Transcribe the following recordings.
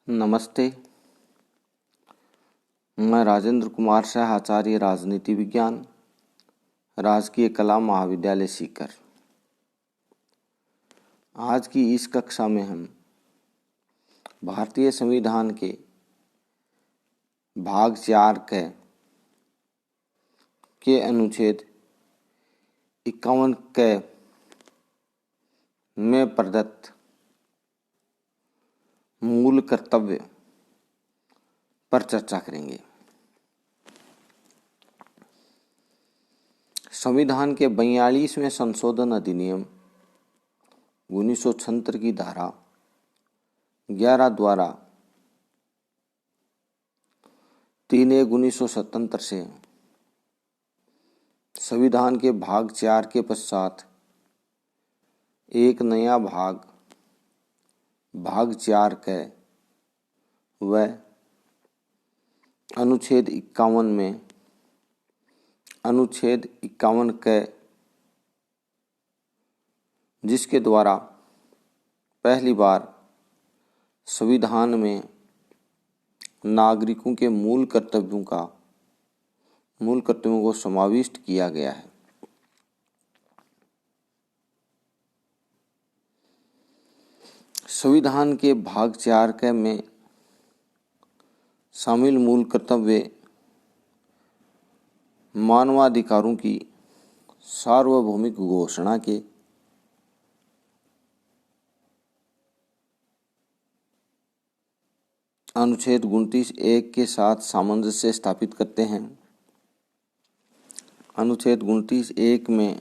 नमस्ते। मैं राजेंद्र कुमार शाह, आचार्य राजनीति विज्ञान, राजकीय कला महाविद्यालय सीकर। आज की इस कक्षा में हम भारतीय संविधान के भाग 4 के अनुच्छेद 51 में प्रदत्त मूल कर्तव्य पर चर्चा करेंगे। संविधान के 42वें संशोधन अधिनियम 1976 की धारा 11 द्वारा 3/1/1977 से संविधान के भाग 4 के पश्चात एक नया भाग 4 व अनुच्छेद 51 में अनुच्छेद 51 जिसके द्वारा पहली बार संविधान में नागरिकों के मूल कर्तव्यों को समाविष्ट किया गया है। संविधान के भाग 4 में शामिल मूल कर्तव्य मानवाधिकारों की सार्वभौमिक घोषणा के अनुच्छेद 29(1) के साथ सामंजस्य स्थापित करते हैं। अनुच्छेद 29(1) में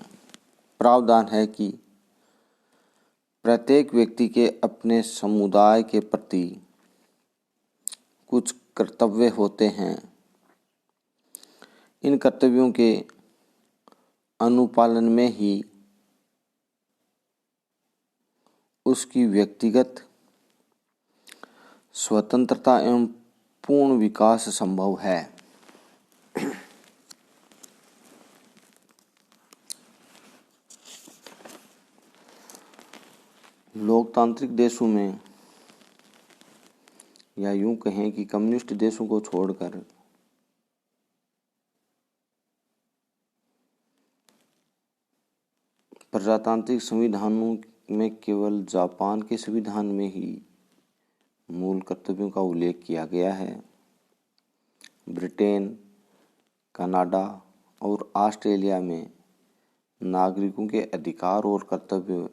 प्रावधान है कि प्रत्येक व्यक्ति के अपने समुदाय के प्रति कुछ कर्तव्य होते हैं। इन कर्तव्यों के अनुपालन में ही उसकी व्यक्तिगत स्वतंत्रता एवं पूर्ण विकास संभव है। लोकतांत्रिक देशों में, या यूं कहें कि कम्युनिस्ट देशों को छोड़कर प्रजातांत्रिक संविधानों में केवल जापान के संविधान में ही मूल कर्तव्यों का उल्लेख किया गया है। ब्रिटेन, कनाडा और ऑस्ट्रेलिया में नागरिकों के अधिकार और कर्तव्य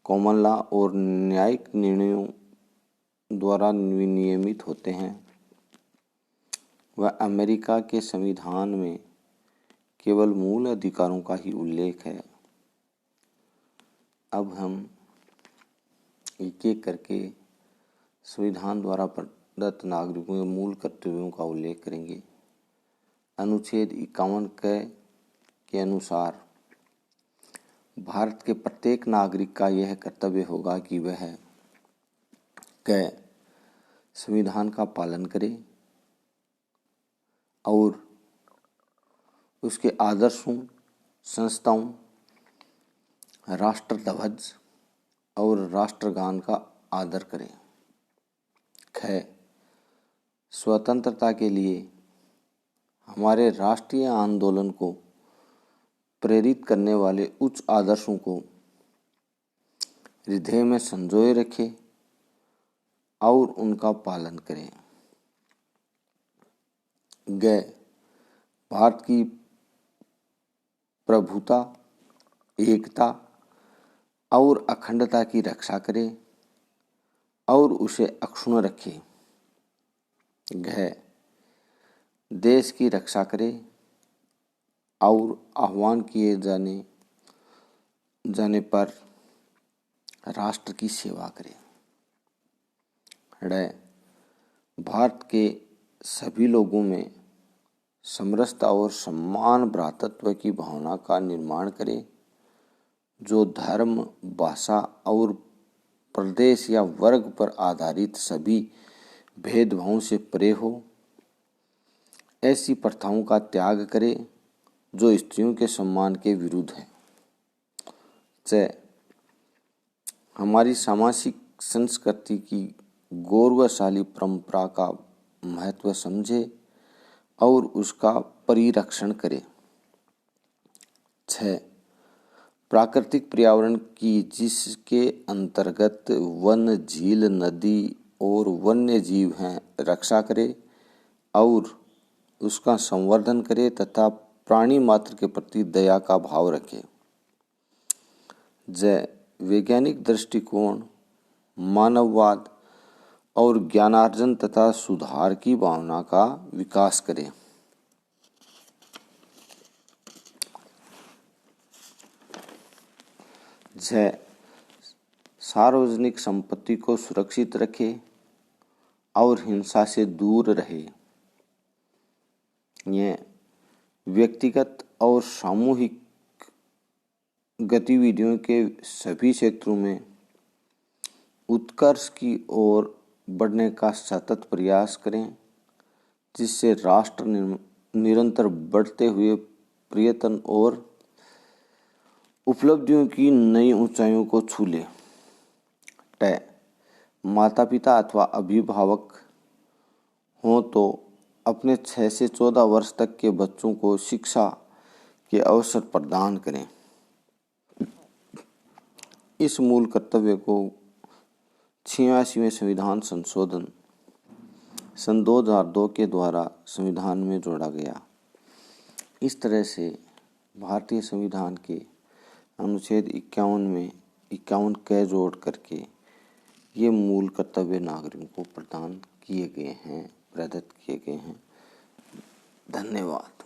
कॉमन लॉ और न्यायिक निर्णयों द्वारा विनियमित होते हैं। वह अमेरिका के संविधान में केवल मूल अधिकारों का ही उल्लेख है। अब हम एक एक करके संविधान द्वारा प्रदत्त नागरिकों के मूल कर्तव्यों का उल्लेख करेंगे। अनुच्छेद 51 के अनुसार भारत के प्रत्येक नागरिक का यह कर्तव्य होगा कि वह संविधान का पालन करे और उसके आदर्शों, संस्थाओं, राष्ट्रध्वज और राष्ट्रगान का आदर करें। स्वतंत्रता के लिए हमारे राष्ट्रीय आंदोलन को प्रेरित करने वाले उच्च आदर्शों को हृदय में संजोए रखें और उनका पालन करें। भारत की प्रभुता, एकता और अखंडता की रक्षा करें और उसे अक्षुण्ण रखें। देश की रक्षा करें और आह्वान किए जाने पर राष्ट्र की सेवा करें। भारत के सभी लोगों में समरसता और सम्मान भ्रातृत्व की भावना का निर्माण करें, जो धर्म, भाषा और प्रदेश या वर्ग पर आधारित सभी भेदभावों से परे हो। ऐसी प्रथाओं का त्याग करें जो स्त्रियों के सम्मान के विरुद्ध है। हमारी सामाजिक संस्कृति की गौरवशाली परंपरा का महत्व समझे और उसका परिरक्षण करे। 6. प्राकृतिक पर्यावरण की, जिसके अंतर्गत वन, झील, नदी और वन्य जीव हैं, रक्षा करे और उसका संवर्धन करे तथा प्राणी मात्र के प्रति दया का भाव रखे। जय वैज्ञानिक दृष्टिकोण, मानववाद और ज्ञानार्जन तथा सुधार की भावना का विकास करे। जय सार्वजनिक संपत्ति को सुरक्षित रखे और हिंसा से दूर रहे। यह व्यक्तिगत और सामूहिक गतिविधियों के सभी क्षेत्रों में उत्कर्ष की ओर बढ़ने का सतत प्रयास करें, जिससे राष्ट्र निरंतर बढ़ते हुए प्रयत्न और उपलब्धियों की नई ऊंचाइयों को छू ले। ट. माता पिता अथवा अभिभावक हों तो अपने 6 से 14 वर्ष तक के बच्चों को शिक्षा के अवसर प्रदान करें। इस मूल कर्तव्य को 86वें संविधान संशोधन सन 2002 के द्वारा संविधान में जोड़ा गया। इस तरह से भारतीय संविधान के अनुच्छेद 51 में 51 क जोड़ करके ये मूल कर्तव्य नागरिकों को प्रदान किए गए हैं, प्रदत्त किए गए हैं। धन्यवाद।